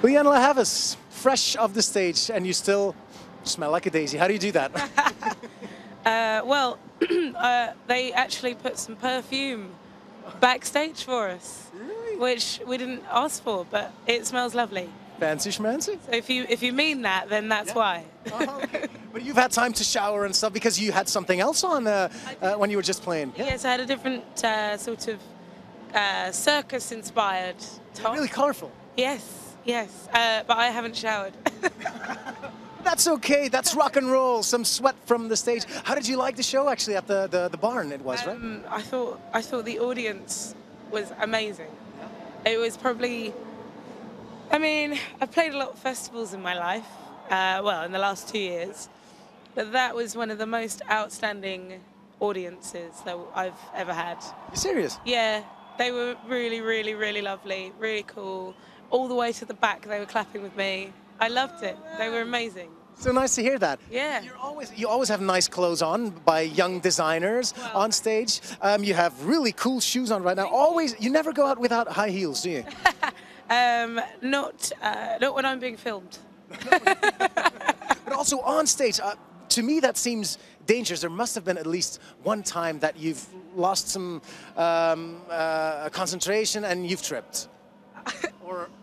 Lianna Havas, fresh off the stage, and you still smell like a daisy. How do you do that? Well, they actually put some perfume backstage for us, Really? which we didn't ask for, but it smells lovely. Fancy schmancy? So if you mean that, then that's why. Oh, okay. But you've had time to shower and stuff because you had something else on when you were just playing. Yeah. Yes, I had a different sort of circus-inspired top. Really colorful. Yes, yes, but I haven't showered. That's okay. That's rock and roll. Some sweat from the stage. How did you like the show actually at the barn? It was right. I thought the audience was amazing. It was probably. I mean, I've played a lot of festivals in my life. Well, in the last 2 years, but that was one of the most outstanding audiences that I've ever had. You serious? Yeah, they were really, really, really lovely, really cool. All the way to the back, they were clapping with me. I loved it. They were amazing. So nice to hear that. Yeah. You always have nice clothes on by young designers on stage. You have really cool shoes on right now. Always, you never go out without high heels, do you? Not when I'm being filmed. But also on stage, to me that seems dangerous. There must have been at least one time that you've lost some concentration and you've tripped.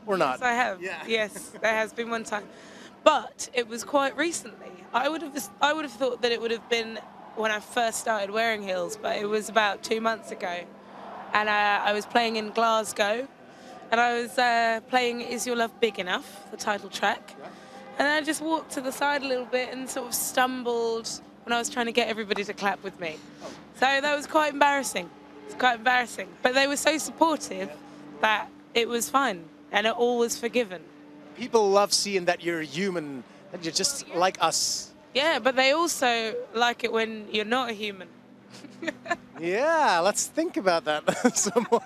Or not? Yes, I have. Yeah. Yes, there has been one time, but it was quite recently. I would have thought that it would have been when I first started wearing heels, but it was about 2 months ago, and I was playing in Glasgow, and I was playing "Is Your Love Big Enough," the title track, and I just walked to the side a little bit and sort of stumbled when I was trying to get everybody to clap with me. So that was quite embarrassing. It's quite embarrassing, but they were so supportive that it was fine. And it all was forgiven. People love seeing that you're human, that you're just like us. Yeah, but they also like it when you're not a human. Yeah, let's think about that some more.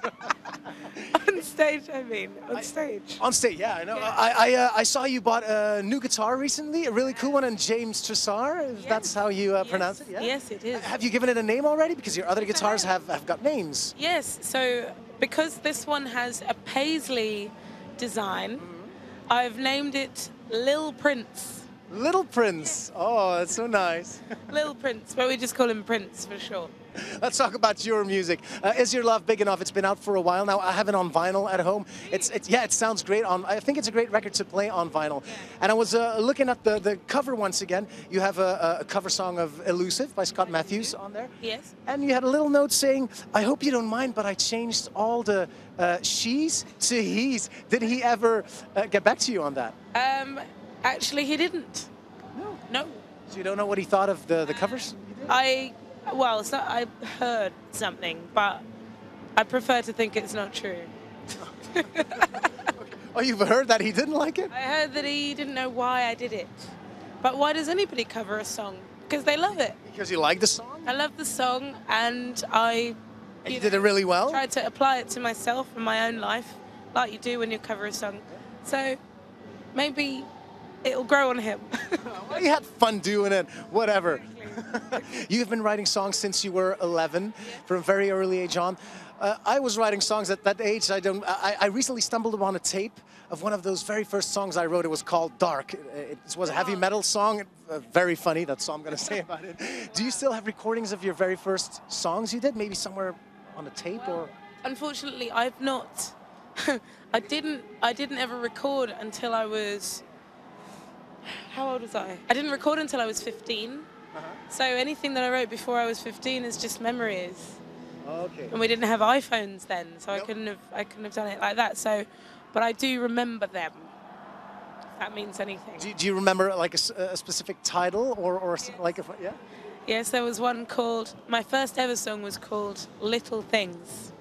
On stage, I mean, on stage. On stage, yeah, I know. Yeah. I saw you bought a new guitar recently, a really cool one, and James Tressar, if that's how you pronounce it, yeah? Yes, it is. Have you given it a name already? Because your other guitars have got names. Yes, so because this one has a paisley design, I've named it Lil Prince. Little Prince. Oh, that's so nice. Lil Prince, but we just call him Prince for short. Let's talk about your music. Is Your Love Big Enough? It's been out for a while now. I have it on vinyl at home. Yeah, it sounds great. I think it's a great record to play on vinyl. Yeah. And I was looking at the cover once again. You have a cover song of Elusive by Scott Matthews on there. Yes. And you had a little note saying, I hope you don't mind, but I changed all the she's to he's. Did he ever get back to you on that? Actually, he didn't. No. No. So you don't know what he thought of the covers? Well, I heard something, but I prefer to think it's not true. Oh, you've heard that he didn't like it? I heard that he didn't know why I did it. But why does anybody cover a song? Because they love it. Because you like the song? I love the song, and you did it really well? Tried to apply it to myself and my own life, like you do when you cover a song. So maybe it'll grow on him. Well, you had fun doing it, whatever. You've been writing songs since you were 11, from a very early age on. I was writing songs at that age. I recently stumbled upon a tape of one of those very first songs I wrote. It was called Dark. It was a heavy metal song. Very funny, that's all I'm going to say about it. Do you still have recordings of your very first songs you did? Maybe somewhere on a tape? Or? Unfortunately, I've not. I didn't ever record until I was... How old was I? I didn't record until I was 15. So anything that I wrote before I was 15 is just memories. Okay. And we didn't have iPhones then, so I couldn't have done it like that. So, but I do remember them. If that means anything. Do you remember like a specific title or like yeah? Yes, there was one called. My first ever song was called "Little Things."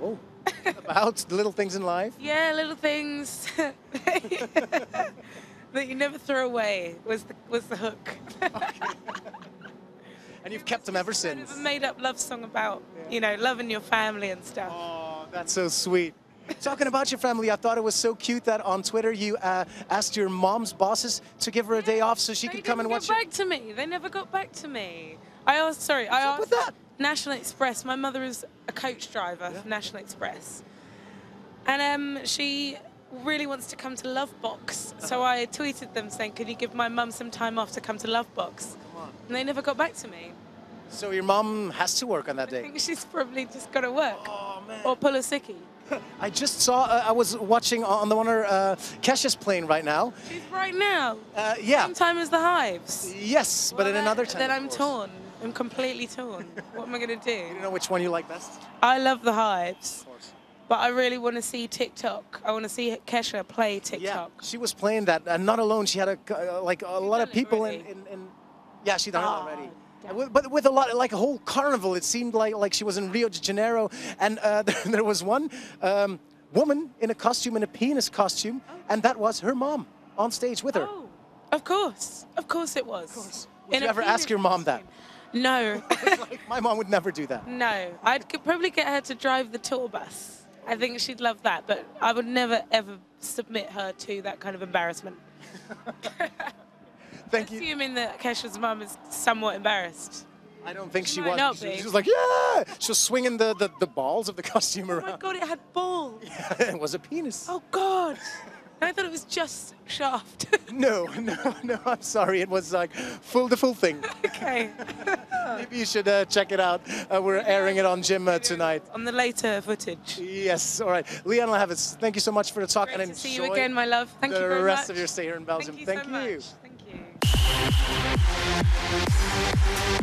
Oh. About little things in life? Yeah, little things that you never throw away was the hook. Okay. And you've kept them ever since. Kind of a made-up love song about, you know, loving your family and stuff. Oh, that's so sweet. Talking about your family, I thought it was so cute that on Twitter you asked your mom's bosses to give her a day off so she could come and watch. They never got back to me. They never got back to me. I asked. Sorry, I asked. What's up with that? National Express. My mother is a coach driver for National Express. And she really wants to come to Lovebox. So I tweeted them saying, could you give my mum some time off to come to Lovebox? And they never got back to me. So your mom has to work on that day? I think she's probably just got to work. Oh, man. Or pull a sickie. I just saw, I was watching on the one Kesha's playing right now. She's right now. Yeah. Same time as the Hives. Yes, but Well, in another time. Then I'm torn. I'm completely torn. What am I going to do? You know which one you like best? I love the Hives. Of course. But I really want to see TikTok. I want to see Kesha play TikTok. Yeah, she was playing that, and not alone. She had a lot of people in. Yeah, she done it already. But with a lot, like a whole carnival, it seemed like she was in Rio de Janeiro, and there was one woman in a costume, in a penis costume, and that was her mom on stage with her. Oh, of course it was. Of course. Would you ever ask your mom that? No. Like, my mom would never do that. No, I'd probably get her to drive the tour bus. I think she'd love that, but I would never ever submit her to that kind of embarrassment. Thank you. Assuming that Kesha's mum is somewhat embarrassed. I don't think she might was. not be. She was like, yeah! She was swinging the balls of the costume around. Oh my God, it had balls. Yeah, it was a penis. Oh God. I thought it was just shaft. No, I'm sorry. It was like the full thing. Okay. Maybe you should check it out. We're airing it on Jim tonight. On the later footage. Yes, all right. Lianna Havas, thank you so much for the talk. Great and to see enjoy you again, my love. Thank you very much. the rest of your stay here in Belgium. Thank you so much. Thank you.